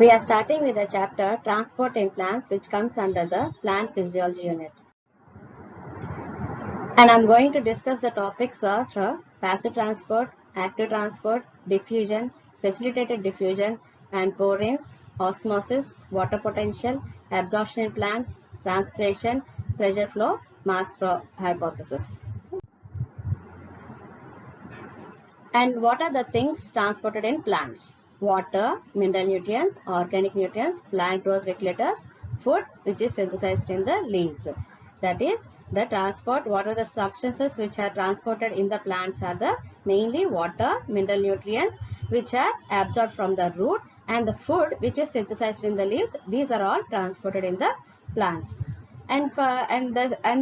We are starting with the chapter Transport in Plants, which comes under the Plant Physiology unit. And I'm going to discuss the topics of passive transport, active transport, diffusion, facilitated diffusion, and porins, osmosis, water potential, absorption in plants, transpiration, pressure flow, mass flow hypothesis. And what are the things transported in plants? Water, mineral nutrients, organic nutrients, plant growth regulators, food which is synthesized in the leaves. That is the transport. What are the substances which are transported in the plants are the mainly water, mineral nutrients which are absorbed from the root, and the food which is synthesized in the leaves. These are all transported in the plants. And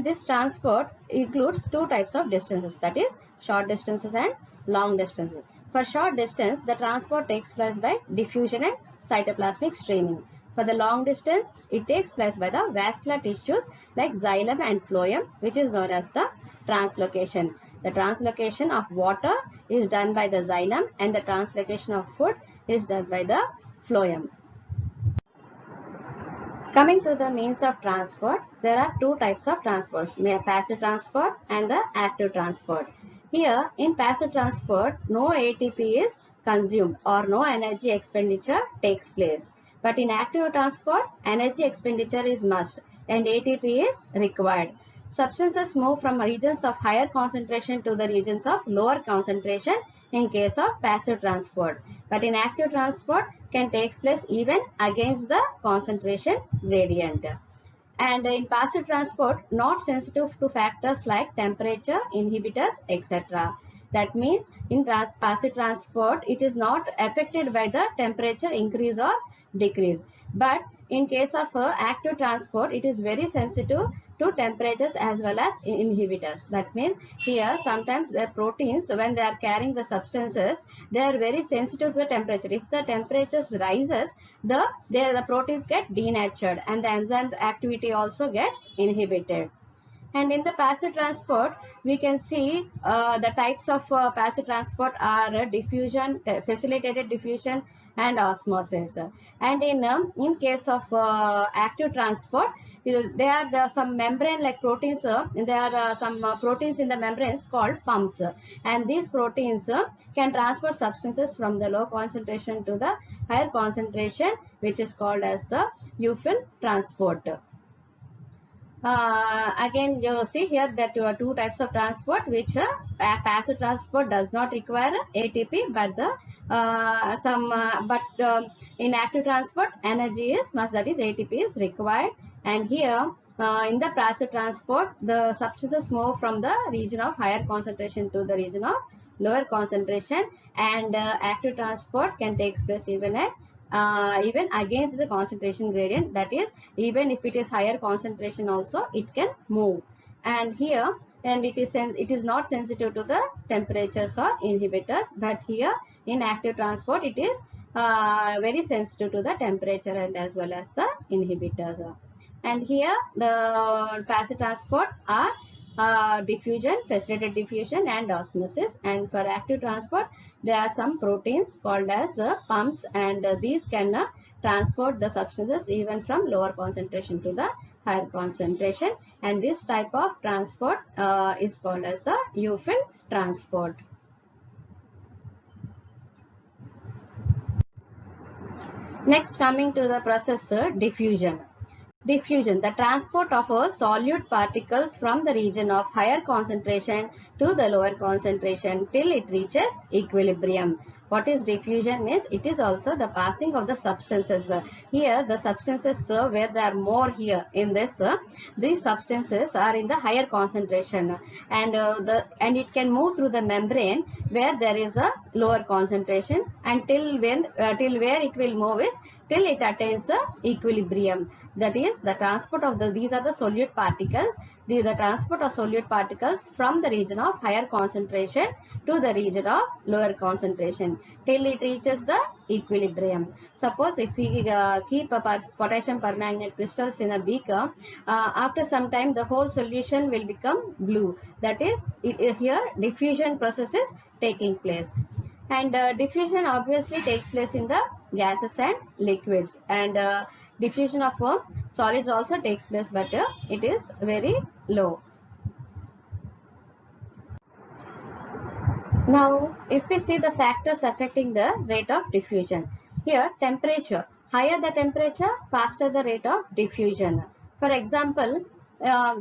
this transport includes two types of distances, that is short distances and long distances. For short distance, the transport takes place by diffusion and cytoplasmic streaming. For the long distance, it takes place by the vascular tissues like xylem and phloem, which is known as the translocation. The translocation of water is done by the xylem, and the translocation of food is done by the phloem. Coming to the means of transport, there are two types of transports, passive transport and the active transport. Here, in passive transport, no ATP is consumed or no energy expenditure takes place. But in active transport, energy expenditure is must and ATP is required. Substances move from regions of higher concentration to the regions of lower concentration in case of passive transport. But in active transport can take place even against the concentration gradient. And in passive transport, not sensitive to factors like temperature, inhibitors, etc. That means in passive transport, it is not affected by the temperature increase or decrease. But in case of active transport, it is very sensitive to temperatures as well as inhibitors. That means here sometimes the proteins, when they are carrying the substances, they are very sensitive to the temperature. If the temperature rises, the proteins get denatured and the enzyme activity also gets inhibited. And in the passive transport, we can see the types of passive transport are diffusion, facilitated diffusion, and osmosis. And in case of active transport, there are some membrane like proteins. There are some proteins in the membranes called pumps, and these proteins can transport substances from the low concentration to the higher concentration, which is called as the euphil transport. Again, you see here that you are two types of transport, which passive transport does not require ATP, but the in active transport energy is must, that is ATP is required. And here in the passive transport, the substances move from the region of higher concentration to the region of lower concentration, and active transport can take place even at even against the concentration gradient, that is even if it is higher concentration also it can move. And here, and it is not sensitive to the temperatures or inhibitors, but here in active transport it is very sensitive to the temperature and as well as the inhibitors. And here the passive transport are diffusion, facilitated diffusion, and osmosis. And for active transport, there are some proteins called as pumps, and these can transport the substances even from lower concentration to the higher concentration. And this type of transport is called as the euphil transport. Next, coming to the process diffusion. Diffusion, the transport of solute particles from the region of higher concentration to the lower concentration till it reaches equilibrium. What is diffusion means? It is also the passing of the substances. Here the substances where they are more here in this, these substances are in the higher concentration, and it can move through the membrane where there is a lower concentration, and till where it will move is till it attains equilibrium. That is the transport of these are the solute particles. The transport of solute particles from the region of higher concentration to the region of lower concentration till it reaches the equilibrium. Suppose if we keep potassium permanganate crystals in a beaker, after some time the whole solution will become blue. That is, here diffusion process is taking place. And diffusion obviously takes place in the gases and liquids, and diffusion of solids also takes place, but it is very low. Now, if we see the factors affecting the rate of diffusion, here temperature, higher the temperature, faster the rate of diffusion. For example,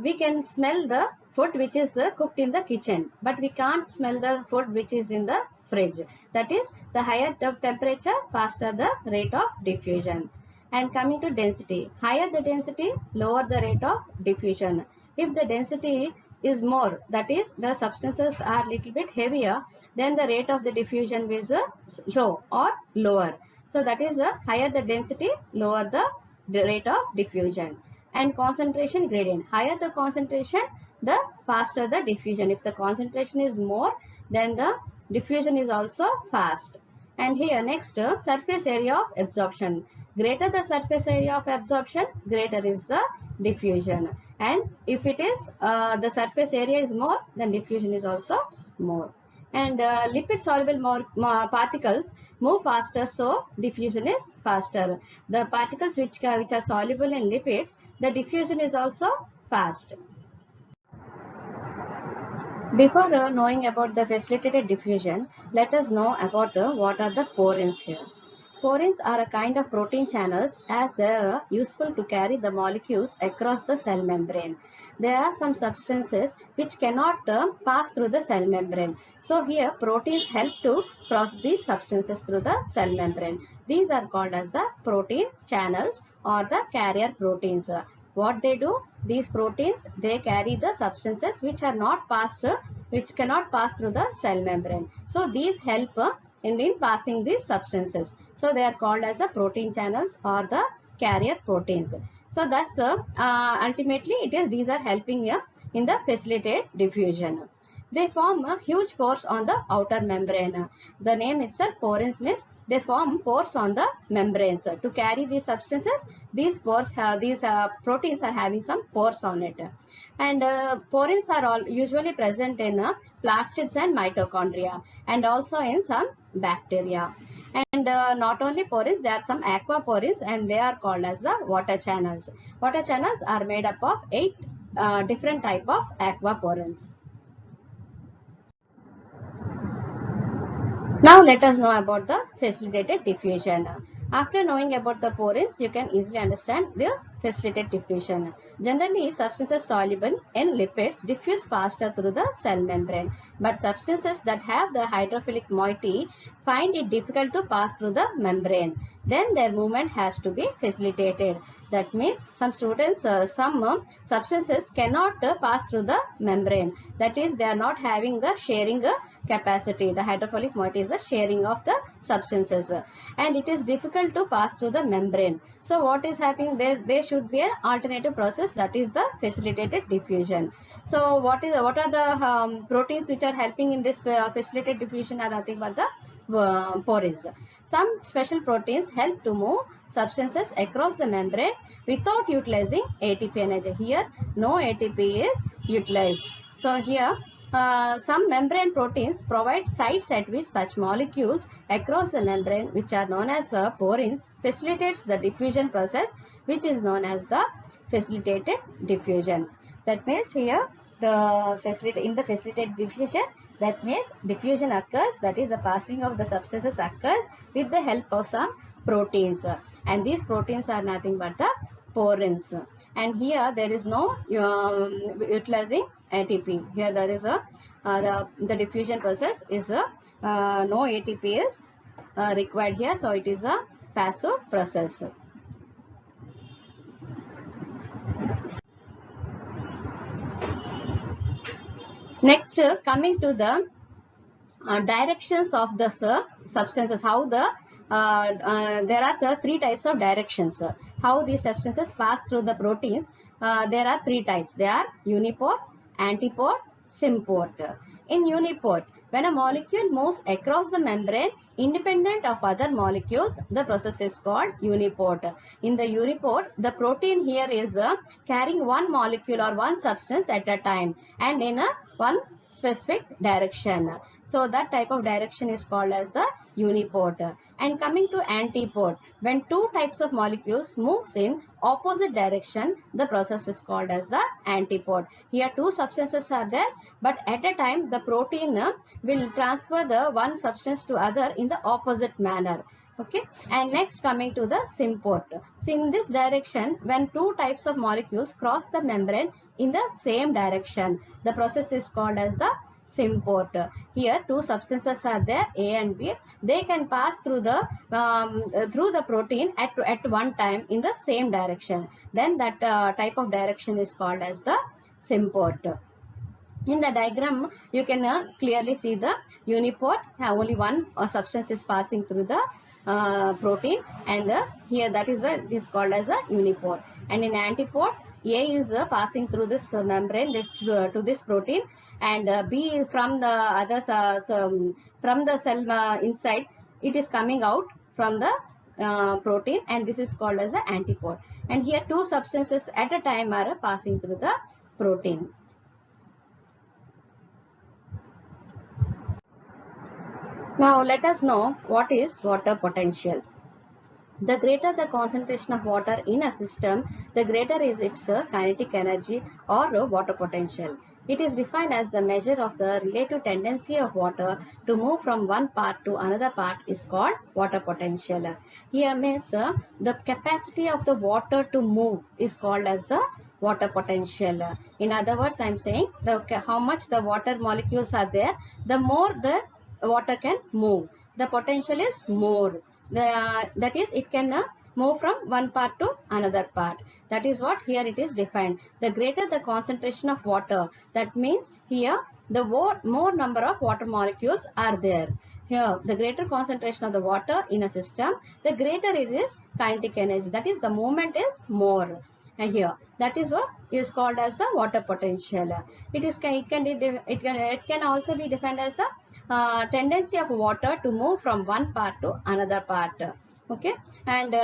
we can smell the food which is cooked in the kitchen, but we can't smell the food which is in the fridge. That is, the higher the temperature, faster the rate of diffusion. And coming to density, higher the density, lower the rate of diffusion. If the density is more, that is, the substances are little bit heavier, then the rate of the diffusion is slow or lower. So that is the higher the density, lower the rate of diffusion. And concentration gradient, higher the concentration, the faster the diffusion. If the concentration is more, then the diffusion is also fast. And here next, surface area of absorption. Greater the surface area of absorption, greater is the diffusion. And if it is the surface area is more, then diffusion is also more. And lipid soluble particles move faster, so diffusion is faster. The particles which are soluble in lipids, the diffusion is also fast. Before knowing about the facilitated diffusion, let us know about what are the porins here. Porins are a kind of protein channels, as they are useful to carry the molecules across the cell membrane. There are some substances which cannot pass through the cell membrane. So here proteins help to cross these substances through the cell membrane. These are called as the protein channels or the carrier proteins. What they do? These proteins, they carry the substances which cannot pass through the cell membrane. So these help in passing these substances. So they are called as the protein channels or the carrier proteins. So that's ultimately these are helping in the facilitated diffusion. They form huge pores on the outer membrane. The name itself, porins, means they form pores on the membranes. To carry these substances, these proteins are having some pores on it. And porins are all usually present in plastids and mitochondria, and also in some bacteria. And not only porins, there are some aquaporins, and they are called as the water channels. Water channels are made up of 8 different type of aquaporins. Now let us know about the facilitated diffusion. After knowing about the porins, you can easily understand the facilitated diffusion. Generally, substances soluble in lipids diffuse faster through the cell membrane, but substances that have the hydrophilic moiety find it difficult to pass through the membrane. Then their movement has to be facilitated. That means some substances cannot pass through the membrane. That is, they are not having the sharing capacity. The hydrophilic moiety is the sharing of the substances, and it is difficult to pass through the membrane. So what is happening? There should be an alternative process, that is the facilitated diffusion. So what are the proteins which are helping in this facilitated diffusion are nothing but the porins. Some special proteins help to move substances across the membrane without utilizing ATP energy. Here no ATP is utilized. So here some membrane proteins provide sites at which such molecules across the membrane, which are known as porins, facilitates the diffusion process, which is known as the facilitated diffusion. That means here in the facilitated diffusion, that means diffusion occurs, that is the passing of the substances occurs with the help of some proteins, and these proteins are nothing but the porins. And here there is no utilizing ATP. Here there is the diffusion process is no ATP is required here, so it is a passive process. Next, coming to the directions of the substances, how there are the 3 types of directions. How these substances pass through the proteins, there are 3 types. They are uniport, antiport, symport. In uniport, when a molecule moves across the membrane independent of other molecules, the process is called uniport. In the uniport, the protein here is carrying one molecule or one substance at a time, and in one specific direction. So that type of direction is called as the uniport. And coming to antiport, when two types of molecules moves in opposite direction, the process is called as the antiport. Here two substances are there, but at a time the protein will transfer the one substance to other in the opposite manner. Okay, and next coming to the symport. So in this direction, when two types of molecules cross the membrane in the same direction, the process is called as the symport. Here two substances are there, A and B. They can pass through the protein at one time in the same direction. Then that type of direction is called as the symport. In the diagram, you can clearly see the uniport. Only one substance is passing through the protein, and here that is why it is called as a uniport. And in antiport, A is passing through this membrane to this protein, and B from the others from the cell inside, it is coming out from the protein, and this is called as the antiport. And here two substances at a time are passing through the protein. Now let us know what is water potential. The greater the concentration of water in a system, the greater is its kinetic energy or water potential. It is defined as the measure of the relative tendency of water to move from one part to another part is called water potential. Here means the capacity of the water to move is called as the water potential. In other words, I am saying how much the water molecules are there, the more the water can move. The potential is more. That is, it can move from one part to another part. That is what here it is defined. The greater the concentration of water, that means here the more number of water molecules are there. Here, the greater concentration of the water in a system, the greater it is kinetic energy. That is, the movement is more. And here, that is what is called as the water potential. It can also be defined as the tendency of water to move from one part to another part. Okay, and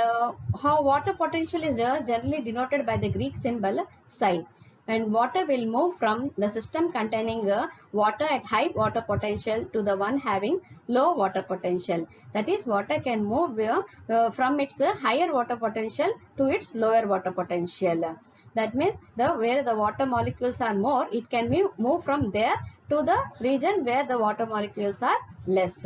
how water potential is generally denoted by the Greek symbol psi. And water will move from the system containing water at high water potential to the one having low water potential. That is, water can move from its higher water potential to its lower water potential. That means where the water molecules are more, it can move from there to the region where the water molecules are less.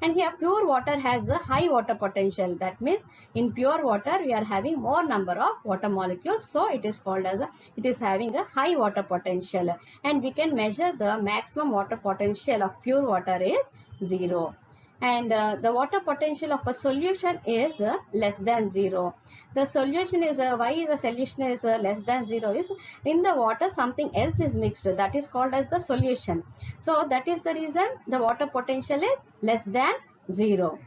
And here pure water has a high water potential. That means in pure water we are having more number of water molecules, so it is called as it is having a high water potential, and we can measure the maximum water potential of pure water is 0. And the water potential of a solution is less than 0. The solution is why the solution is less than 0 is in the water something else is mixed, that is called as the solution. So that is the reason the water potential is less than 0.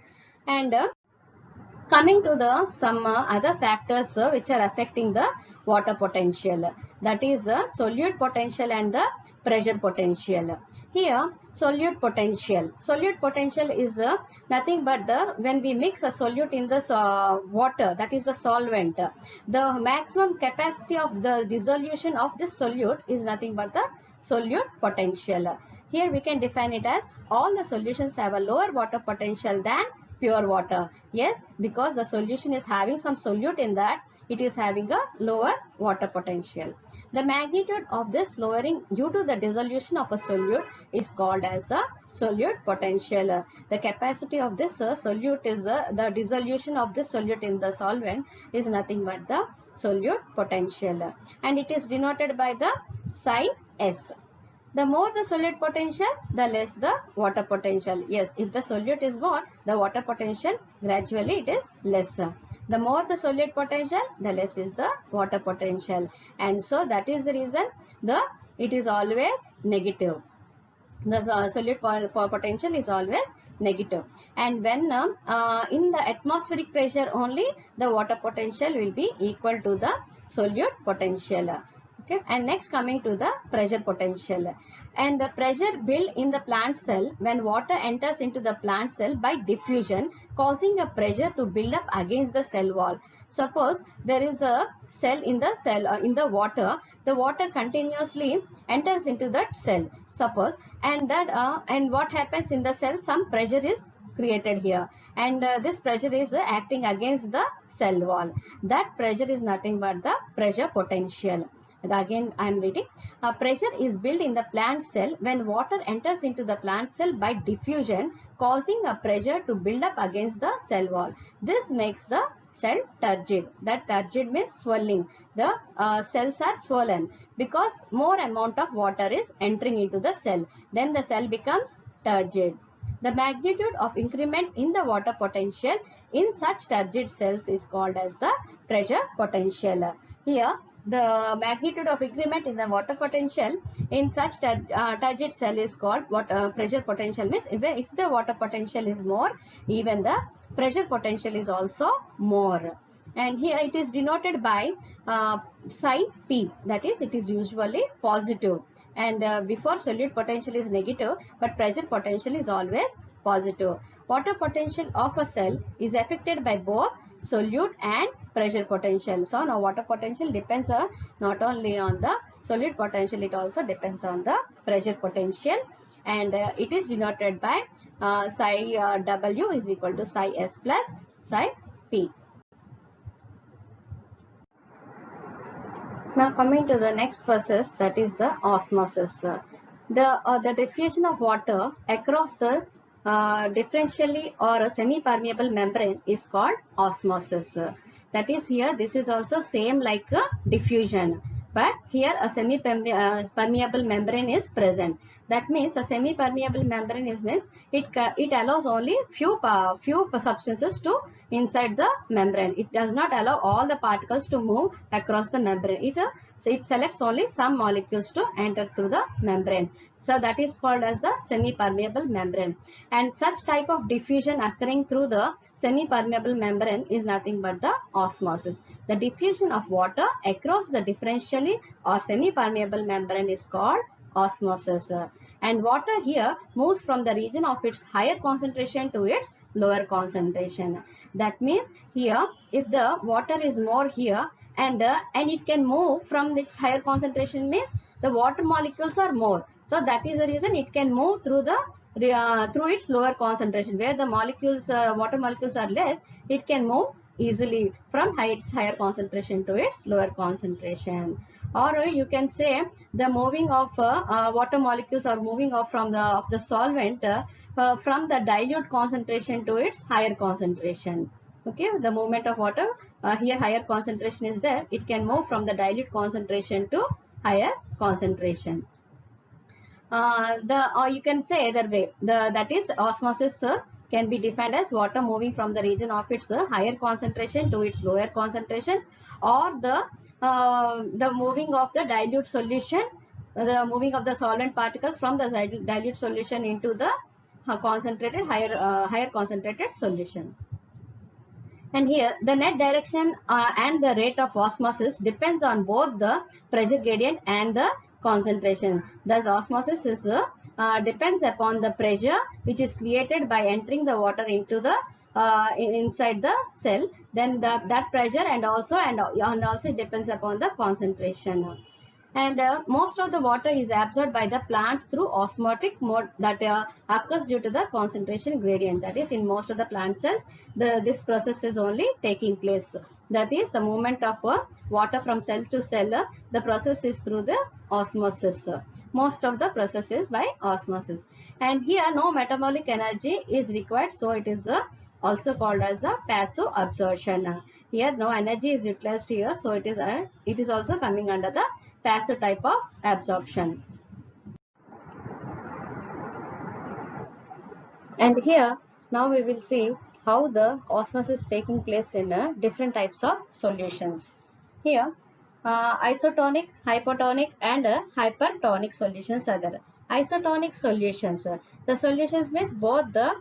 And coming to the some other factors which are affecting the water potential, that is the solute potential and the pressure potential. Here solute potential is nothing but when we mix a solute in the water, that is the solvent, the maximum capacity of the dissolution of this solute is nothing but the solute potential. Here we can define it as all the solutions have a lower water potential than pure water. Yes, because the solution is having some solute in that, it is having a lower water potential. The magnitude of this lowering due to the dissolution of a solute is called as the solute potential. The capacity of this solute is the dissolution of this solute in the solvent is nothing but the solute potential, and it is denoted by the psi s. The more the solute potential, the less the water potential. Yes, if the solute is more, the water potential gradually it is lesser. The more the solute potential, the less is the water potential. And so that is the reason it is always negative. The solute potential is always negative. And when in the atmospheric pressure only, the water potential will be equal to the solute potential. Okay, and next coming to the pressure potential. And the pressure built in the plant cell when water enters into the plant cell by diffusion, causing a pressure to build up against the cell wall. Suppose there is a cell in the water, the water continuously enters into that cell. suppose, and that and what happens in the cell, some pressure is created here, and this pressure is acting against the cell wall. That pressure is nothing but the pressure potential. Again I am reading. Pressure is built in the plant cell when water enters into the plant cell by diffusion, causing a pressure to build up against the cell wall. This makes the cell turgid. That turgid means swelling. The cells are swollen because more amount of water is entering into the cell. Then the cell becomes turgid. The magnitude of increment in the water potential in such turgid cells is called as the pressure potential. Here, the magnitude of increment in the water potential in such turgid cell is called what pressure potential means. If the water potential is more, even the pressure potential is also more. And here it is denoted by psi p, that is it is usually positive, and before solute potential is negative, but pressure potential is always positive. Water potential of a cell is affected by both solute and pressure potential. So now water potential depends on not only on the solute potential, it also depends on the pressure potential, and it is denoted by psi w is equal to psi s plus psi p. Now coming to the next process, that is the osmosis. The diffusion of water across the differentially or a semi-permeable membrane is called osmosis. That is, here this is also same like a diffusion, but here a semi-permeable membrane is present. That means a semi-permeable membrane means it allows only few substances to inside the membrane. It does not allow all the particles to move across the membrane. It selects only some molecules to enter through the membrane. So that is called as the semi-permeable membrane. And such type of diffusion occurring through the semi-permeable membrane is nothing but the osmosis. The diffusion of water across the differentially or semi-permeable membrane is called osmosis. And water here moves from the region of its higher concentration to its lower concentration. That means here if the water is more here and it can move from its higher concentration, means the water molecules are more. So that is the reason it can move through the through its lower concentration. Where the molecules water molecules are less, it can move easily from its higher concentration to its lower concentration. Or you can say the moving of water molecules are moving off from the solvent from the dilute concentration to its higher concentration. Okay, the movement of water here higher concentration is there, it can move from the dilute concentration to higher concentration. Or you can say either way, that is osmosis can be defined as water moving from the region of its higher concentration to its lower concentration, or the moving of the dilute solution, the moving of the solvent particles from the dilute solution into the concentrated higher concentrated solution. And here the net direction and the rate of osmosis depends on both the pressure gradient and the concentration. Thus osmosis is depends upon the pressure which is created by entering the water into the inside the cell. Then that pressure and also it depends upon the concentration. And most of the water is absorbed by the plants through osmotic mode that occurs due to the concentration gradient. That is, in most of the plant cells, this process is only taking place. That is, the movement of water from cell to cell, the process is through the osmosis. Most of the process is by osmosis. And here no metabolic energy is required, so it is also called as the passive absorption. Here no energy is utilized here, so it is also coming under the passive type of absorption. And here now we will see how the osmosis is taking place in different types of solutions. Here isotonic, hypotonic and hypertonic solutions are there. Isotonic solutions, the solutions means both the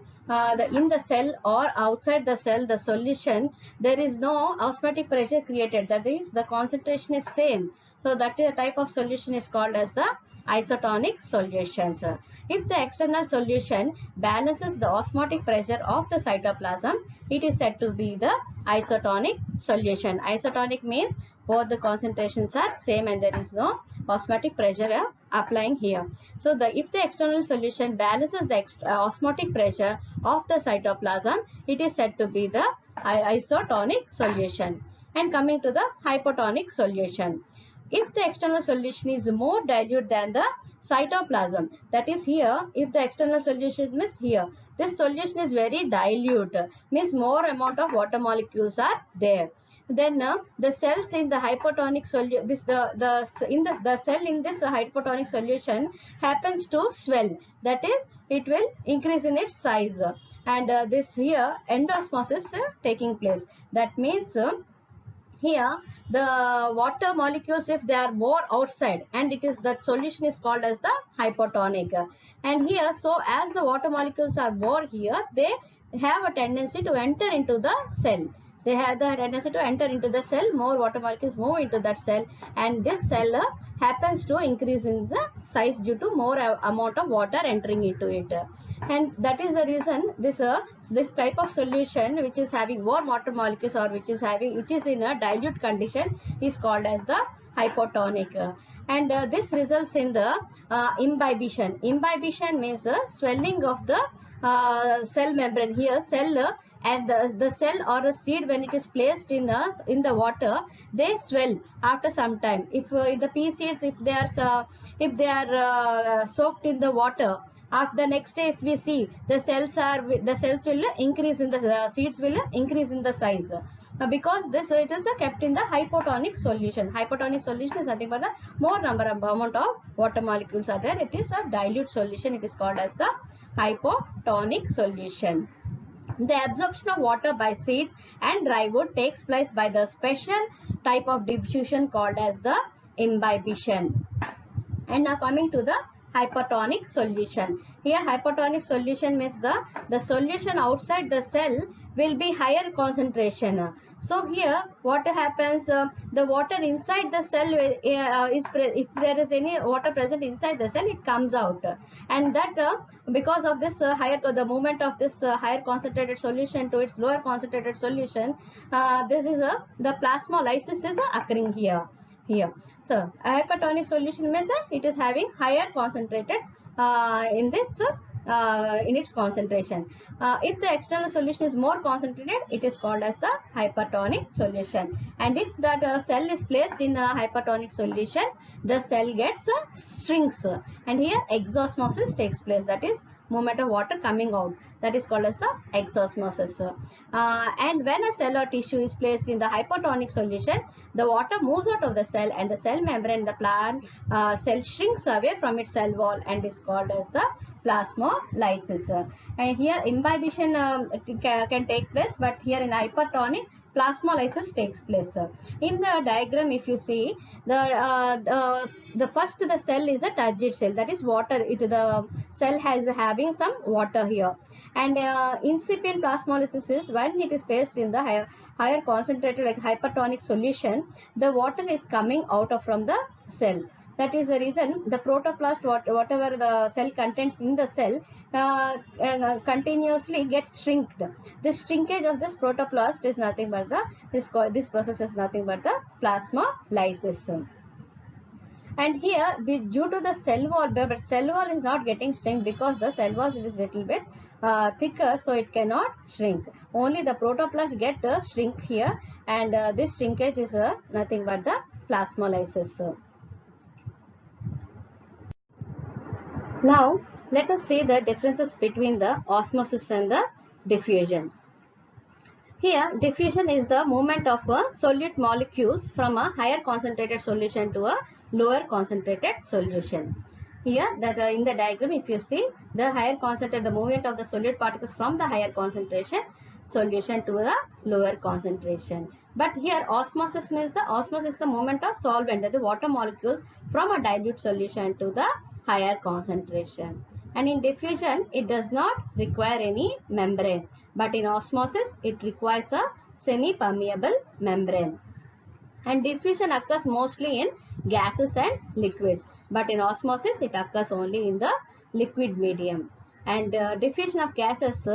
in the cell or outside the cell, the solution, there is no osmotic pressure created, that is the concentration is same. So that type of solution is called as the isotonic solutions. If the external solution balances the osmotic pressure of the cytoplasm, it is said to be the isotonic solution. Isotonic means both the concentrations are same and there is no osmotic pressure applying here. So if the external solution balances the osmotic pressure of the cytoplasm, it is said to be the isotonic solution. And coming to the hypotonic solution, if the external solution is more dilute than the cytoplasm, that is here, if the external solution means here, this solution is very dilute, means more amount of water molecules are there, then the cells in the hypotonic solution, the cell in this hypotonic solution happens to swell, that is, it will increase in its size, and this here endosmosis taking place. That means here the water molecules, if they are more outside, and it is that solution is called as the hypotonic, and here, so as the water molecules are more here, they have a tendency to enter into the cell. They have the tendency to enter into the cell, more water molecules move into that cell, and this cell happens to increase in the size due to more amount of water entering into it. And that is the reason this type of solution which is having more water molecules, or which is in a dilute condition, is called as the hypotonic. And this results in the imbibition. Imbibition means the swelling of the cell membrane. Here cell and the cell or the seed, when it is placed in the water, they swell after some time. If the pea seeds, if they are soaked in the water, after the next day, if we see, the cells will increase in the seeds will increase in the size, because it is kept in the hypotonic solution. Hypotonic solution is nothing but the more amount of water molecules are there. It is a dilute solution. It is called as the hypotonic solution. The absorption of water by seeds and dry wood takes place by the special type of diffusion called as the imbibition. And now coming to the hypotonic solution. Here hypotonic solution means the solution outside the cell will be higher concentration. So here what happens, the water inside the cell if there is any water present inside the cell, it comes out, and that because of this the movement of this higher concentrated solution to its lower concentrated solution, this is the plasmolysis is occurring here. So a hypertonic solution means it is having higher concentrated in its concentration. If the external solution is more concentrated, it is called as the hypertonic solution. And if that cell is placed in a hypertonic solution, the cell gets shrinks, and here exosmosis takes place. That is movement of water coming out. That is called as the exosmosis. And when a cell or tissue is placed in the hypotonic solution, the water moves out of the cell, and the cell membrane, the plant cell shrinks away from its cell wall, and is called as the plasmolysis. And here imbibition can take place, but here in hypertonic, plasmolysis takes place. In the diagram, if you see, the first the cell is a turgid cell, that is water. The cell has having some water here, and incipient plasmolysis is when it is placed in the higher concentrated like hypertonic solution, the water is coming out from the cell. That is the reason the protoplast, whatever the cell contains in the cell, continuously gets shrinked. This shrinkage of this protoplast is nothing but this process is nothing but the plasmolysis. And here, due to the cell wall, but cell wall is not getting shrink because the cell wall is little bit thicker, so it cannot shrink. Only the protoplast get shrink here, and this shrinkage is nothing but the plasmolysis. Now, let us see the differences between the osmosis and the diffusion. Here, diffusion is the movement of solute molecules from a higher concentrated solution to a lower concentrated solution. Here, that in the diagram, if you see, the higher concentrated, the movement of the solute particles from the higher concentration solution to the lower concentration. But here, osmosis means the movement of solvent, the water molecules from a dilute solution to the higher concentration. And in diffusion, it does not require any membrane, but in osmosis, it requires a semi-permeable membrane. And diffusion occurs mostly in gases and liquids, but in osmosis, it occurs only in the liquid medium. And diffusion of gases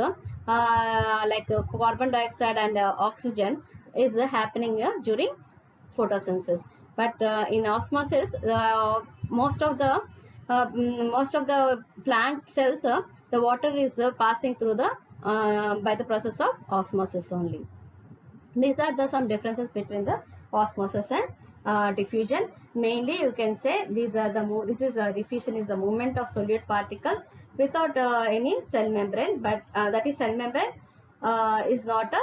like carbon dioxide and oxygen is happening during photosynthesis. But in osmosis, most of the plant cells, the water is passing through the by the process of osmosis only. These are the some differences between the osmosis and diffusion. Mainly, you can say these are the diffusion is the movement of solute particles without any cell membrane, but that is cell membrane is not a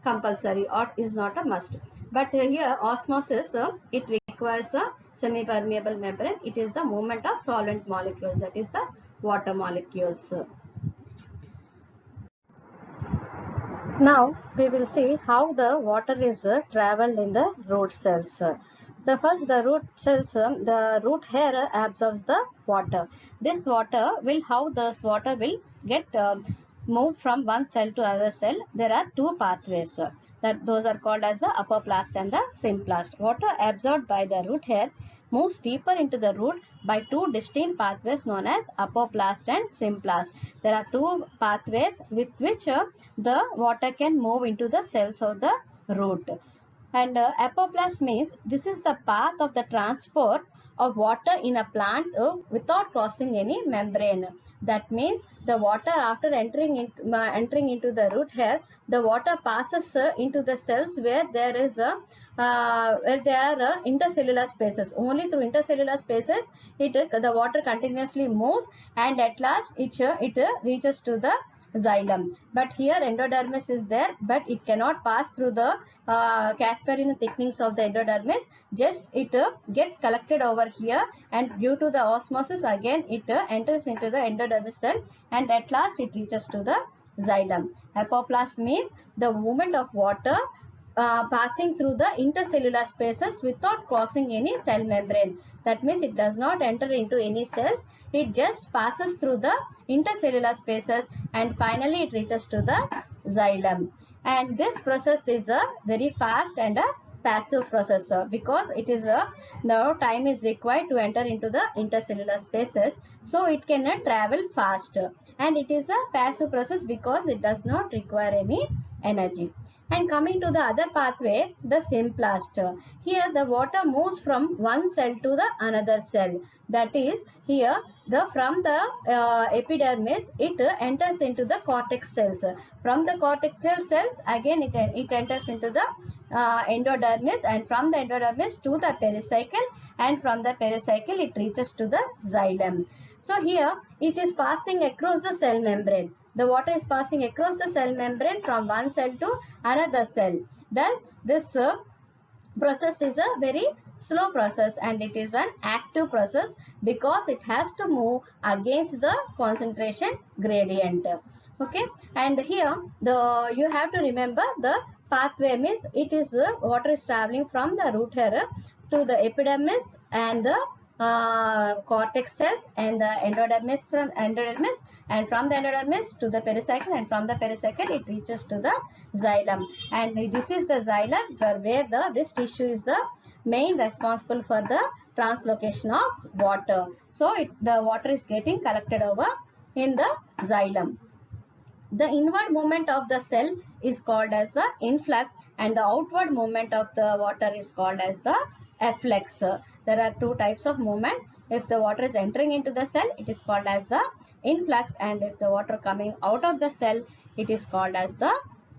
compulsory or is not a must. But here osmosis, it requires a semi-permeable membrane. It is the movement of solvent molecules, that is the water molecules. Now we will see how the water is traveled in the root cells. The root cells, the root hair absorbs the water. This water will, how this water will get moved from one cell to other cell. There are two pathways. That those are called as the apoplast and the symplast. Water absorbed by the root hair moves deeper into the root by two distinct pathways known as apoplast and symplast. There are two pathways with which the water can move into the cells of the root. And apoplast means this is the path of the transport of water in a plant without crossing any membrane. That means the water, after entering into the root hair, the water passes into the cells where there is a where there are intercellular spaces. Only through intercellular spaces the water continuously moves, and at last it reaches to the xylem. But here endodermis is there, but it cannot pass through the Casparian thickenings of the endodermis. Just it gets collected over here, and due to the osmosis again it enters into the endodermis cell, and at last it reaches to the xylem. Apoplast means the movement of water passing through the intercellular spaces without crossing any cell membrane. That means it does not enter into any cells. It just passes through the intercellular spaces, and finally it reaches to the xylem. And this process is a very fast and a passive process, because it is no time is required to enter into the intercellular spaces, so it can travel fast. And it is a passive process because it does not require any energy. And coming to the other pathway, the symplast. Here the water moves from one cell to the another cell. That is, here from the epidermis it enters into the cortex cells. From the cortical cells again it enters into the endodermis, and from the endodermis to the pericycle, and from the pericycle it reaches to the xylem. So here it is passing across the cell membrane. The water is passing across the cell membrane from one cell to another cell. Thus, this process is a very slow process, and it is an active process because it has to move against the concentration gradient. Okay, and here you have to remember the pathway means it is water is traveling from the root hair to the epidermis and the cortex cells, and the endodermis and from the endodermis to the pericycle, and from the pericycle it reaches to the xylem. And this is the xylem where this tissue is the main responsible for the translocation of water. So the water is getting collected over in the xylem. The inward movement of the cell is called as the influx, and the outward movement of the water is called as the efflux. There are two types of movements. If the water is entering into the cell, it is called as the influx, and if the water coming out of the cell, it is called as the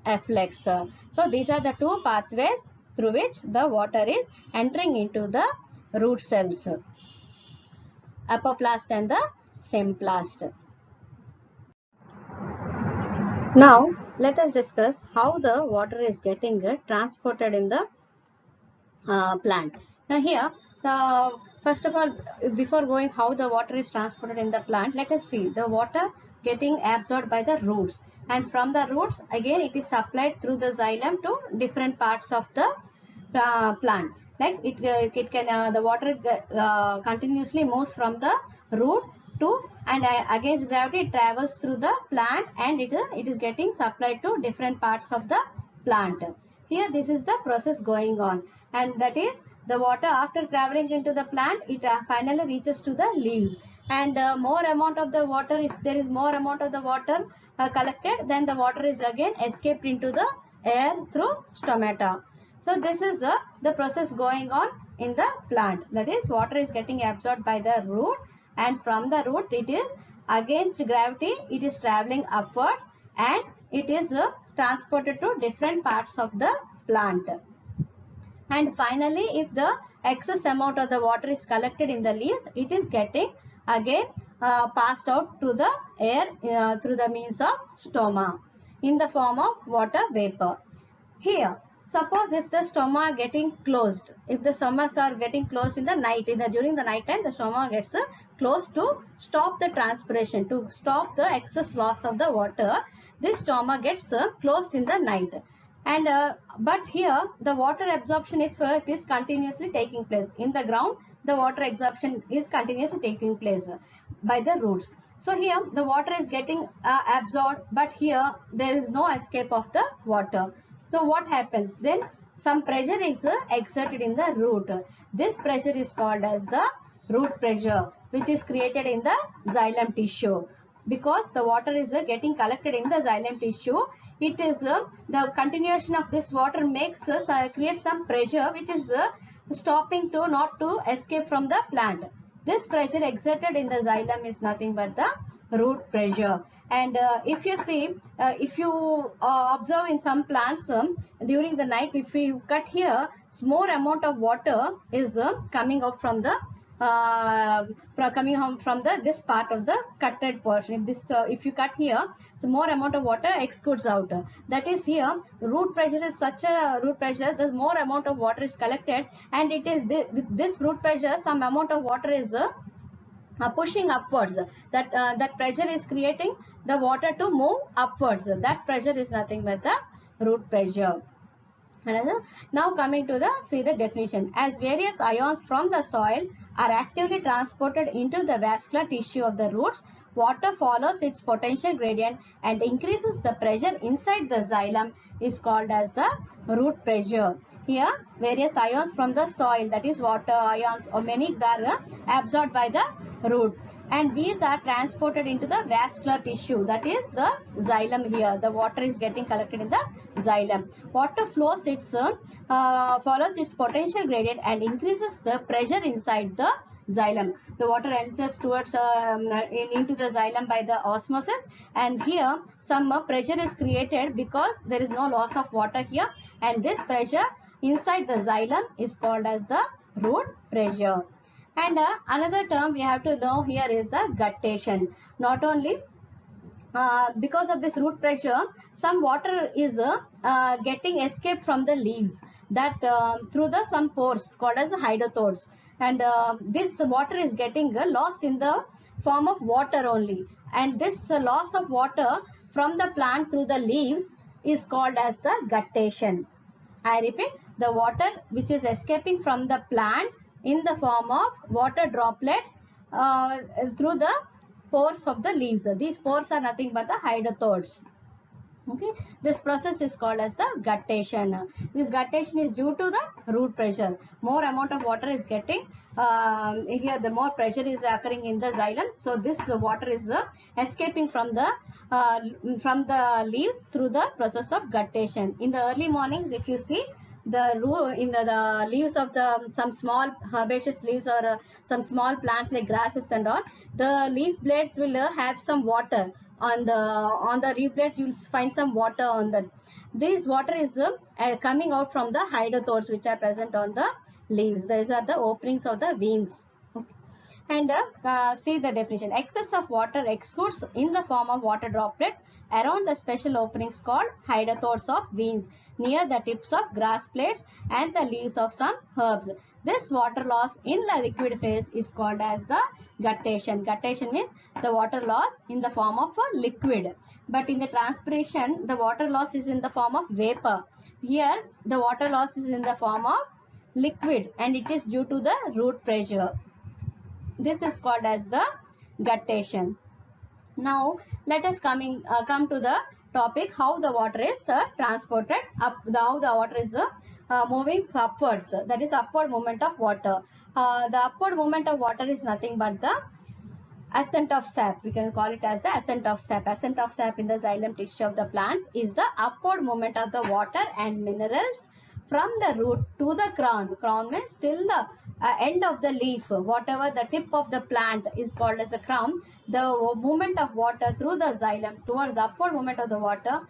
efflux. So these are the two pathways through which the water is entering into the root cells, apoplast and the symplast. Now let us discuss how the water is getting transported in the plant. Now here, first of all, before going how the water is transported in the plant, let us see the water getting absorbed by the roots, and from the roots again it is supplied through the xylem to different parts of the plant. Like it can the water continuously moves from the root to, and against gravity it travels through the plant, and it is getting supplied to different parts of the plant. Here this is the process going on, and that is the water after traveling into the plant, it finally reaches to the leaves, and more amount of the water, if there is more amount of the water collected, then the water is again escaped into the air through stomata. So this is the process going on in the plant. That is, water is getting absorbed by the root, and from the root it is against gravity, it is traveling upwards, and it is transported to different parts of the plant. And finally, if the excess amount of the water is collected in the leaves, it is getting again passed out to the air through the means of stoma in the form of water vapor. Here, suppose if the stoma getting closed, if the stomas are getting closed in the night, during the night time, the stoma gets closed to stop the transpiration, to stop the excess loss of the water. This stoma gets closed in the night. And but here the water absorption, if it is continuously taking place in the ground, the water absorption is continuously taking place by the roots. So here the water is getting absorbed, but here there is no escape of the water. So what happens then? Some pressure is exerted in the root. This pressure is called as the root pressure, which is created in the xylem tissue. Because the water is getting collected in the xylem tissue, it is the continuation of this water makes creates some pressure which is stopping to not to escape from the plant. This pressure exerted in the xylem is nothing but the root pressure. And if you see, if you observe in some plants during the night, if you cut here, more amount of water is coming out from the from the this part of the cutted portion. If this if you cut here, so more amount of water exudes out. That is, here root pressure is such a root pressure, the more amount of water is collected, and it is with this root pressure some amount of water is pushing upwards. That pressure is creating the water to move upwards. That pressure is nothing but the root pressure. Now coming to the definition. As various ions from the soil are actively transported into the vascular tissue of the roots, water follows its potential gradient and increases the pressure inside the xylem is called as the root pressure. Here various ions from the soil, that is water ions or many, are absorbed by the root, and these are transported into the vascular tissue, that is the xylem. Here the water is getting collected in the xylem. Water flows its follows its potential gradient and increases the pressure inside the xylem. The water enters towards into the xylem by the osmosis, and here some pressure is created because there is no loss of water here, and this pressure inside the xylem is called as the root pressure. And another term we have to know here is the guttation. Not only because of this root pressure, some water is getting escaped from the leaves, that through the some pores called as the hydrothodes, and this water is getting lost in the form of water only, and this loss of water from the plant through the leaves is called as the guttation. I repeat, the water which is escaping from the plant in the form of water droplets through the pores of the leaves. These pores are nothing but the hydrothodes. Okay, this process is called as the guttation. This guttation is due to the root pressure. More amount of water is getting here, the more pressure is occurring in the xylem. So this water is escaping from the leaves through the process of guttation. In the early mornings, if you see, the leaves of some small herbaceous leaves or some small plants like grasses and all, the leaf blades will have some water on the leaf blades. You will find some water on that. This water is coming out from the hydrothodes which are present on the leaves. These are the openings of the veins. Okay. And see the definition. Excess of water exudes in the form of water droplets around the special openings called hydrothodes of veins near the tips of grass blades and the leaves of some herbs. This water loss in the liquid phase is called as the guttation. Guttation means the water loss in the form of a liquid. But in the transpiration, the water loss is in the form of vapor. Here, the water loss is in the form of liquid, and it is due to the root pressure. This is called as the guttation. Now, let us come to the topic how the water is transported up, how the water is moving upwards. That is upward movement of water. The upward movement of water is nothing but the ascent of sap. We can call it as the ascent of sap. Ascent of sap in the xylem tissue of the plants is the upward movement of the water and minerals from the root to the crown. Crown means till the end of the leaf, whatever the tip of the plant is called as a crown. The movement of water through the xylem towards the upward movement of the water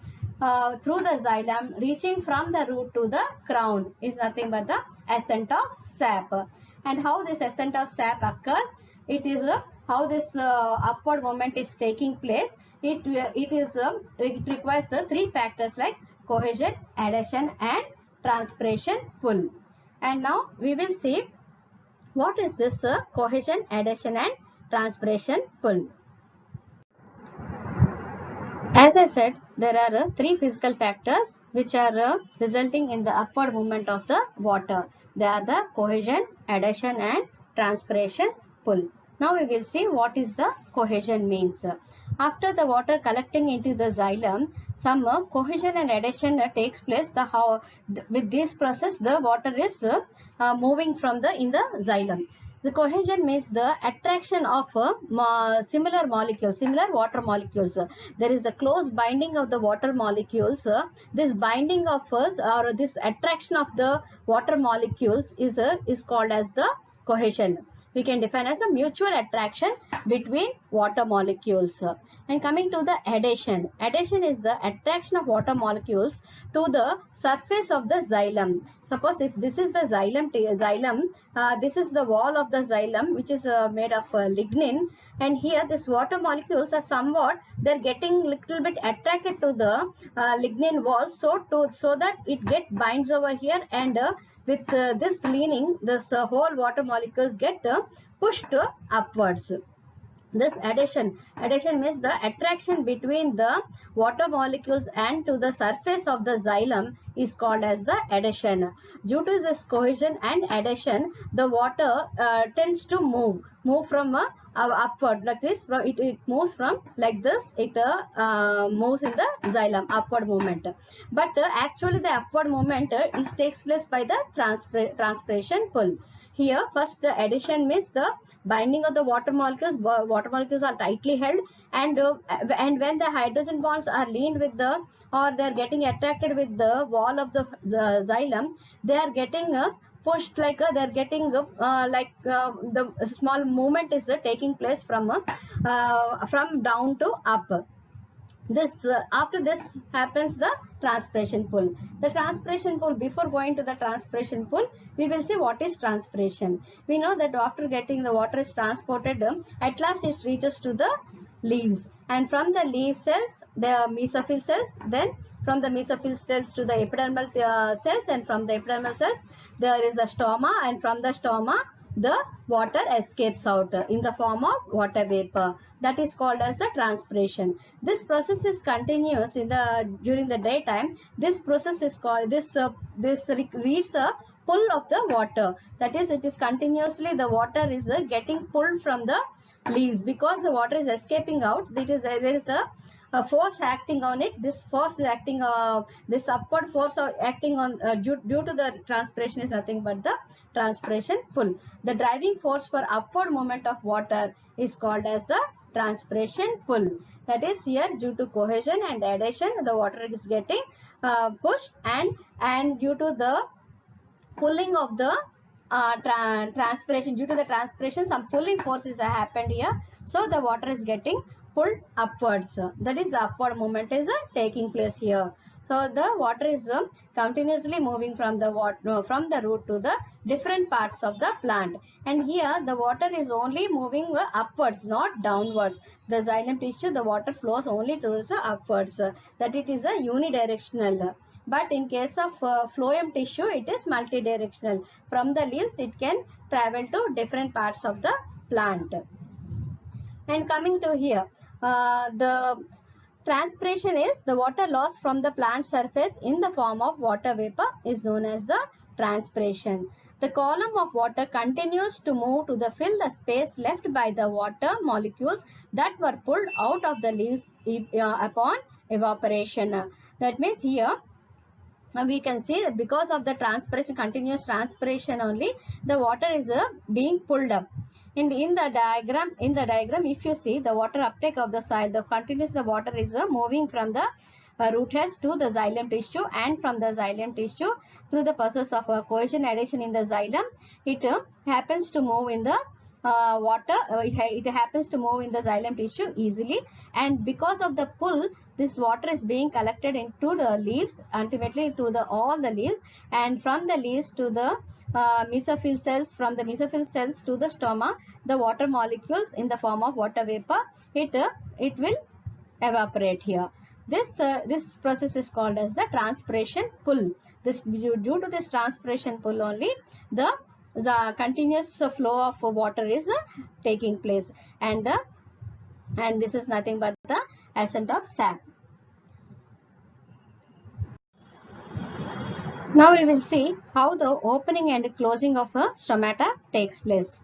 through the xylem reaching from the root to the crown is nothing but the ascent of sap. And how this ascent of sap occurs, it is how this upward movement is taking place. It requires three factors like cohesion, adhesion and transpiration pull. And now we will see what is this cohesion, adhesion and transpiration pull. As I said, there are three physical factors which are resulting in the upward movement of the water. They are the cohesion, adhesion and transpiration pull. Now we will see what is the cohesion means. After the water collecting into the xylem, some cohesion and adhesion takes place. With this process, the water is moving from in the xylem. The cohesion means the attraction of similar molecules, similar water molecules. There is a close binding of the water molecules. This binding of or this attraction of the water molecules is called as the cohesion. We can define as a mutual attraction between water molecules. And coming to the adhesion. Adhesion is the attraction of water molecules to the surface of the xylem. Suppose if this is the xylem, this is the wall of the xylem which is made of lignin, and here this water molecules are somewhat, they're getting little bit attracted to the lignin wall, so that it binds over here, and with this leaning, this whole water molecules get pushed upwards. This adhesion means the attraction between the water molecules and to the surface of the xylem is called as the adhesion. Due to this cohesion and adhesion, the water tends to move from upward, like this. It moves from like this. It moves in the xylem, upward movement. But actually the upward movement takes place by the transpiration pull. Here first the adhesion means the binding of the water molecules. Water molecules are tightly held, and when the hydrogen bonds are leaned with the, or they are getting attracted with the wall of the xylem, they are getting pushed, like they are getting the small movement is taking place from down to up. This after this happens the transpiration pull. The transpiration pull, before going to the transpiration pull, we will see what is transpiration. We know that after getting the water is transported, at last it reaches to the leaves, and from the leaf cells, the mesophyll cells, then from the mesophyll cells to the epidermal cells, and from the epidermal cells there is a stoma, and from the stoma the water escapes out in the form of water vapor. That is called as the transpiration. This process is continuous during the daytime. This process is called this reads a pull of the water. That is, it is continuously, the water is getting pulled from the leaves, because the water is escaping out. There is a force acting on it. This force is acting, this upward force acting on due to the transpiration is nothing but the transpiration pull. The driving force for upward movement of water is called as the transpiration pull. That is, here due to cohesion and adhesion, the water is getting pushed, and due to the pulling of the transpiration, due to the transpiration, some pulling forces have happened here, so the water is getting pulled upwards. That is, the upward movement is taking place here. So the water is continuously moving from the root to the different parts of the plant, and here the water is only moving upwards, not downwards. The xylem tissue, the water flows only towards the upwards, that it is a unidirectional. But in case of phloem tissue, it is multidirectional. From the leaves, it can travel to different parts of the plant. And coming to here, the transpiration is the water loss from the plant surface in the form of water vapor is known as the transpiration. The column of water continues to move to fill the space left by the water molecules that were pulled out of the leaves upon evaporation. That means here we can see that because of the transpiration, continuous transpiration only, the water is being pulled up. In the diagram, if you see the water uptake of the soil, the water is moving from the root hairs to the xylem tissue, and from the xylem tissue through the process of cohesion adhesion in the xylem, it happens to move in the water. It happens to move in the xylem tissue easily, and because of the pull, this water is being collected into the leaves, ultimately to the all the leaves, and from the leaves to the mesophyll cells, from the mesophyll cells to the stoma, the water molecules in the form of water vapor, it will evaporate here. This process is called as the transpiration pull. This due to this transpiration pull only, the continuous flow of water is taking place, and this is nothing but the ascent of sap. Now we will see how the opening and closing of a stomata takes place.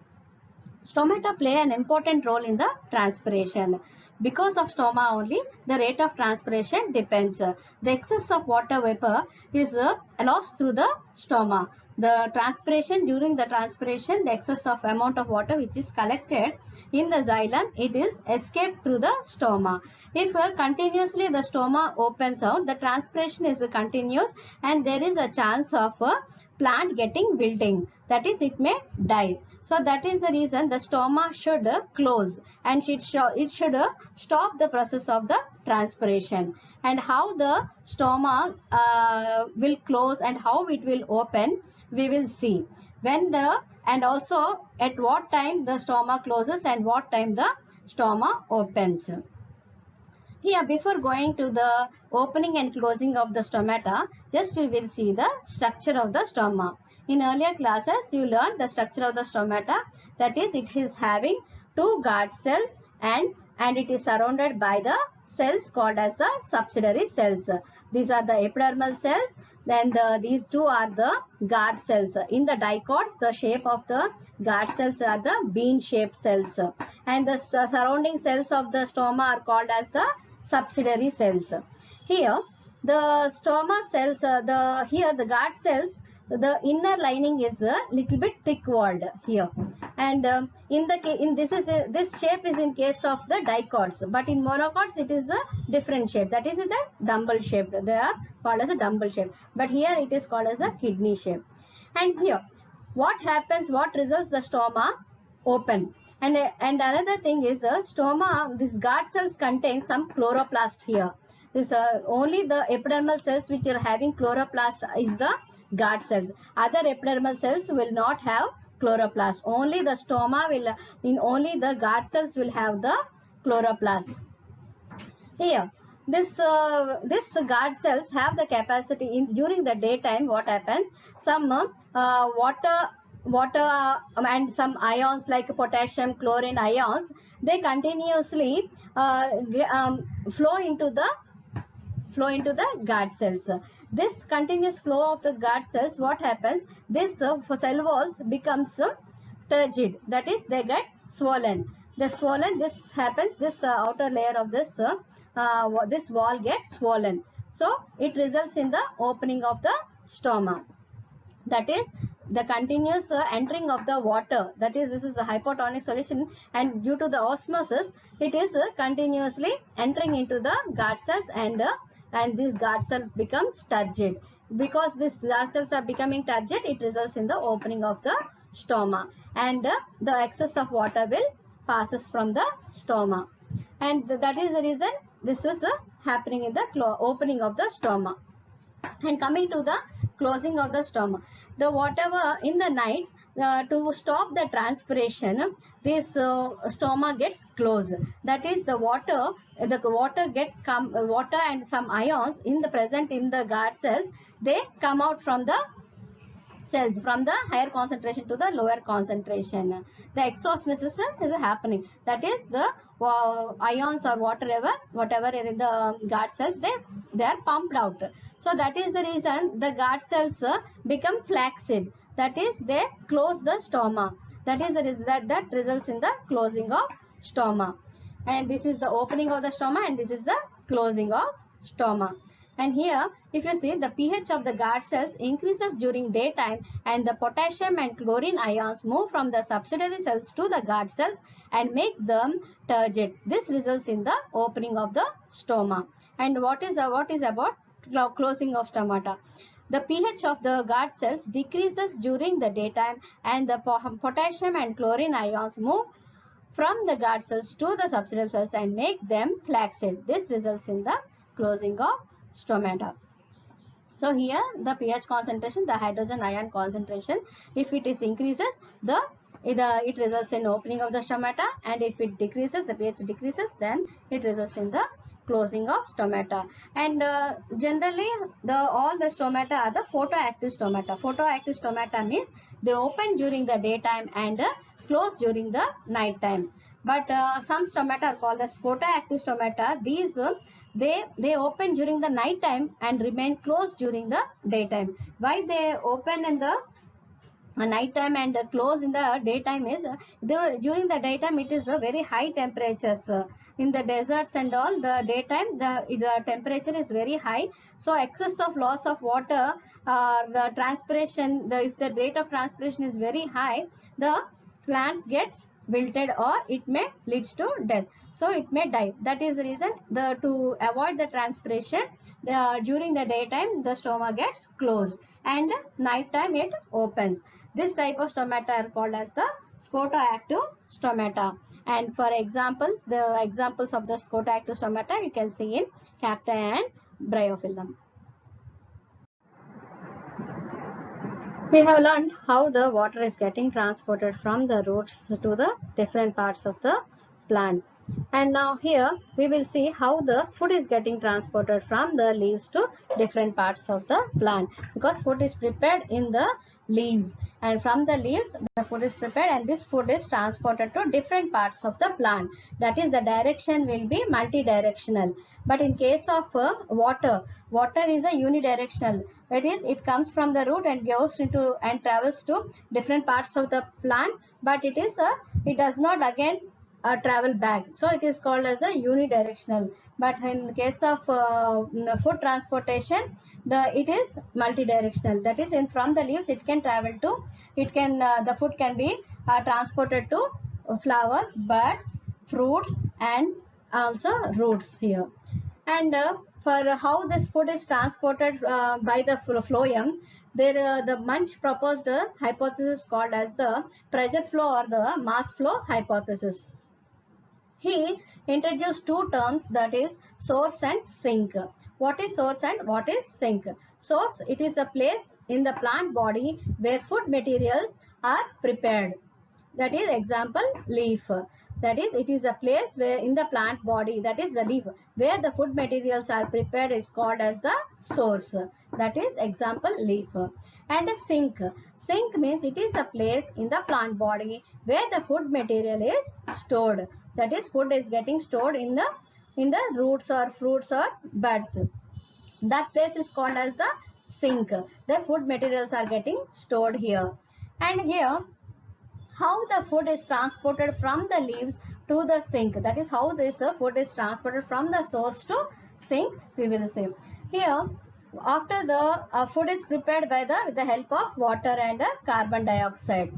Stomata play an important role in the transpiration. Because of stoma only, the rate of transpiration depends. The excess of water vapor is lost through the stoma. The transpiration, during the transpiration, the excess of amount of water which is collected in the xylem, it is escaped through the stoma. If continuously the stoma opens out, the transpiration is continuous, and there is a chance of plant getting wilting, that is, it may die. So that is the reason the stoma should close, and it should stop the process of the transpiration. And how the stoma will close and how it will open, we will see and also at what time the stoma closes and what time the stoma opens. Here, before going to the opening and closing of the stomata, just we will see the structure of the stoma. In earlier classes, you learned the structure of the stomata, that is, it is having two guard cells, and it is surrounded by the cells called as the subsidiary cells. These are the epidermal cells, then these two are the guard cells. In the dicots, the shape of the guard cells are the bean-shaped cells, and the surrounding cells of the stoma are called as the subsidiary cells. Here, the stoma cells, the guard cells, the inner lining is a little bit thick walled here, and this shape is in case of the dicots, but in monocots it is a different shape, that is the dumbbell shaped. They are called as a dumbbell shape, but here it is called as a kidney shape. And here, what happens, what results the stoma open? And another thing is stoma, these guard cells contain some chloroplast here. This only the epidermal cells which are having chloroplast is the guard cells. Other epidermal cells will not have chloroplast. Only the stoma will, only the guard cells will have the chloroplast. Here, this guard cells have the capacity during the daytime. What happens? Some water and some ions like potassium, chlorine ions, they continuously flow into the guard cells. This continuous flow of the guard cells, what happens? This cell walls becomes turgid, that is, they get swollen. This happens, this outer layer of this wall gets swollen. So it results in the opening of the stoma. That is the continuous entering of the water. That is, this is the hypotonic solution, and due to the osmosis, it is continuously entering into the guard cells, and these guard cells becomes turgid. Because these guard cells are becoming turgid, it results in the opening of the stoma, and the excess of water will passes from the stoma, and that is the reason this is happening in the opening of the stoma. And coming to the closing of the stoma, the whatever in the nights, to stop the transpiration, this stoma gets closed. That is, the water water and some ions in the present in the guard cells, they come out from the cells from the higher concentration to the lower concentration. The exosmosis is happening. That is, the ions or whatever in the guard cells, they are pumped out. So that is the reason the guard cells become flaccid. That is, they close the stoma. That is the reason that results in the closing of stoma. And this is the opening of the stoma, and this is the closing of stoma. And here, if you see, the pH of the guard cells increases during daytime, and the potassium and chlorine ions move from the subsidiary cells to the guard cells and make them turgid. This results in the opening of the stoma. And what is about closing of stomata? The pH of the guard cells decreases during the daytime, and the potassium and chlorine ions move from the guard cells to the subcellular cells and make them flaccid. This results in the closing of stomata. So here the pH concentration, the hydrogen ion concentration, if it is increases, it results in opening of the stomata, and if it decreases, the pH decreases, then it results in the closing of stomata. And generally all the stomata are the photoactive stomata. Photoactive stomata means they open during the daytime and close during the night time. But some stomata are called as photoactive stomata. These they open during the night time and remain closed during the daytime. Why they open in the night time and close in the daytime is during the daytime it is a very high temperatures in the deserts and all. The daytime the temperature is very high, so excess of loss of water, the transpiration, if the rate of transpiration is very high, the plants gets wilted or it may leads to death, so it may die. That is the reason to avoid the transpiration, during the daytime the stoma gets closed and night time it opens. This type of stomata are called as the photoactive stomata. And for examples, the examples of the photoactive stomata you can see in cacti and bryophyllum. We have learned how the water is getting transported from the roots to the different parts of the plant. And now here we will see how the food is getting transported from the leaves to different parts of the plant, because food is prepared in the leaves, and from the leaves the food is prepared and this food is transported to different parts of the plant. That is, the direction will be multi-directional. But in case of water is a unidirectional. That is, it comes from the root and goes into and travels to different parts of the plant, but it does not again travel back, so it is called as a unidirectional. But in case of food transportation, it is multidirectional. That is, from the leaves it can travel to, the food can be transported to flowers, buds, fruits, and also roots here. And for how this food is transported by the phloem, the Munch proposed a hypothesis called as the pressure flow or the mass flow hypothesis. He introduced two terms, that is source and sink. What is source and what is sink? Source, it is a place in the plant body where food materials are prepared. That is example leaf. That is, it is a place where in the plant body, that is the leaf, where the food materials are prepared is called as the source. That is example leaf. And a sink. Sink means it is a place in the plant body where the food material is stored. That is, food is getting stored in the roots or fruits or buds. That place is called as the sink. The food materials are getting stored here. And here, how the food is transported from the leaves to the sink. That is how this food is transported from the source to sink, we will say. Here, after the food is prepared with the help of water and carbon dioxide.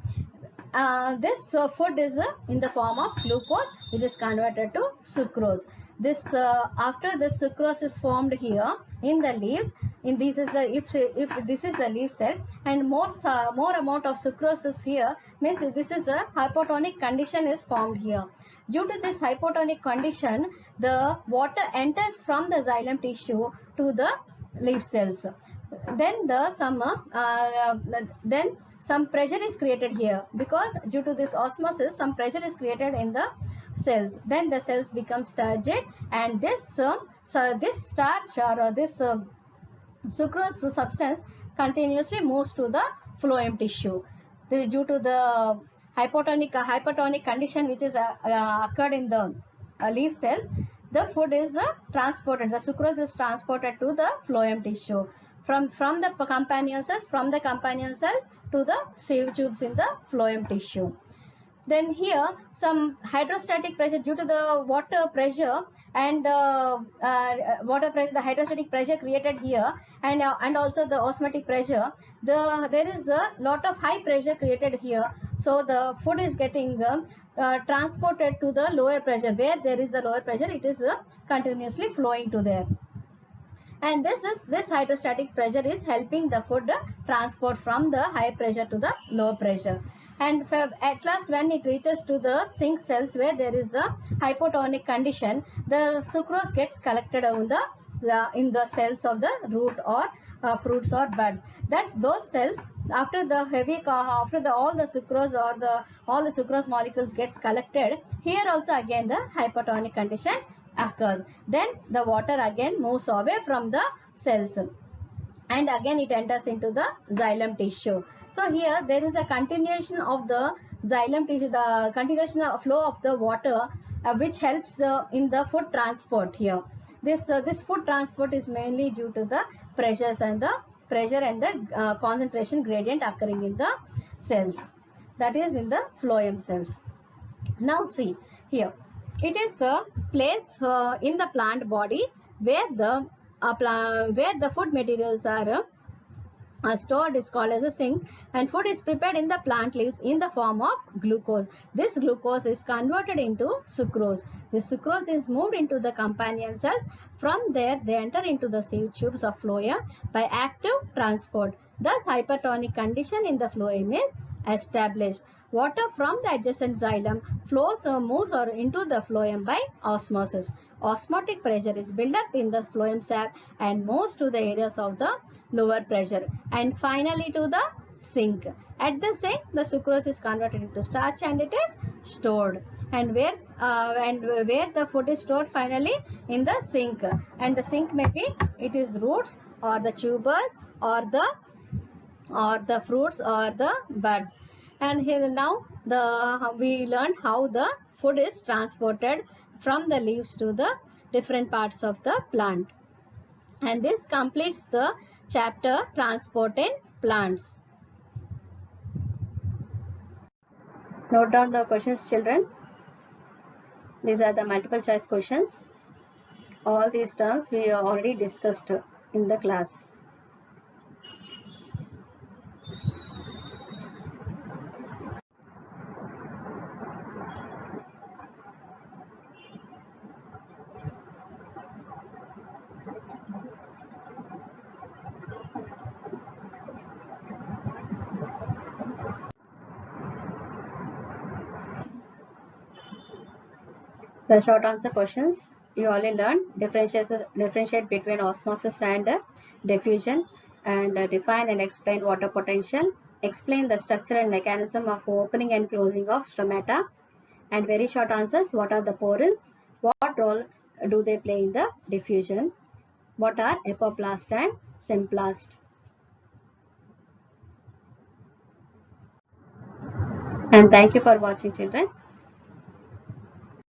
This food is in the form of glucose, which is converted to sucrose. This after the sucrose is formed here in the leaves, in this is the if this is the leaf cell, and more amount of sucrose is here, means this is a hypotonic condition is formed here. Due to this hypotonic condition, the water enters from the xylem tissue to the leaf cells. Then some pressure is created here, because due to this osmosis some pressure is created in the cells. Then the cells become turgid, and this starch or this sucrose substance continuously moves to the phloem tissue. Due to the hypotonic condition which is occurred in the leaf cells, the food is transported, the sucrose is transported to the phloem tissue from the companion cells to the sieve tubes in the phloem tissue. Then here some hydrostatic pressure, due to the water pressure and the hydrostatic pressure created here, and also the osmotic pressure, there is a lot of high pressure created here. So the food is getting transported to the lower pressure. Where there is the lower pressure, it is continuously flowing to there. And this hydrostatic pressure is helping the food transport from the high pressure to the low pressure. And at last, when it reaches to the sink cells where there is a hypotonic condition, the sucrose gets collected in the cells of the root or fruits or buds. That's those cells. After the all the sucrose or all the sucrose molecules gets collected, here also again the hypotonic condition occurs. Then the water again moves away from the cells, and again it enters into the xylem tissue. So here there is a continuation of the xylem tissue, the continuation of flow of the water, which helps in the food transport here. This food transport is mainly due to the pressure and the concentration gradient occurring in the cells, that is in the phloem cells. Now see here, it is the place in the plant body where the food materials are stored is called as a sink, and food is prepared in the plant leaves in the form of glucose. This glucose is converted into sucrose. This sucrose is moved into the companion cells. From there they enter into the sieve tubes of phloem by active transport. Thus hypertonic condition in the phloem is established. Water from the adjacent xylem flows or moves or into the phloem by osmosis. Osmotic pressure is built up in the phloem sac and moves to the areas of the lower pressure and finally to the sink. At the sink, the sucrose is converted into starch and it is stored. And where the food is stored finally? In the sink. And the sink may be, it is roots or the tubers or the fruits or the buds. And here now we learned how the food is transported from the leaves to the different parts of the plant. And this completes the chapter transport in plants. Note down the questions, children. These are the multiple choice questions. All these terms we already discussed in the class. The short answer questions you already learned. Differentiate between osmosis and diffusion, and define and explain water potential. Explain the structure and mechanism of opening and closing of stomata. And very short answers: what are the porins? What role do they play in the diffusion? What are apoplast and symplast? And thank you for watching, children.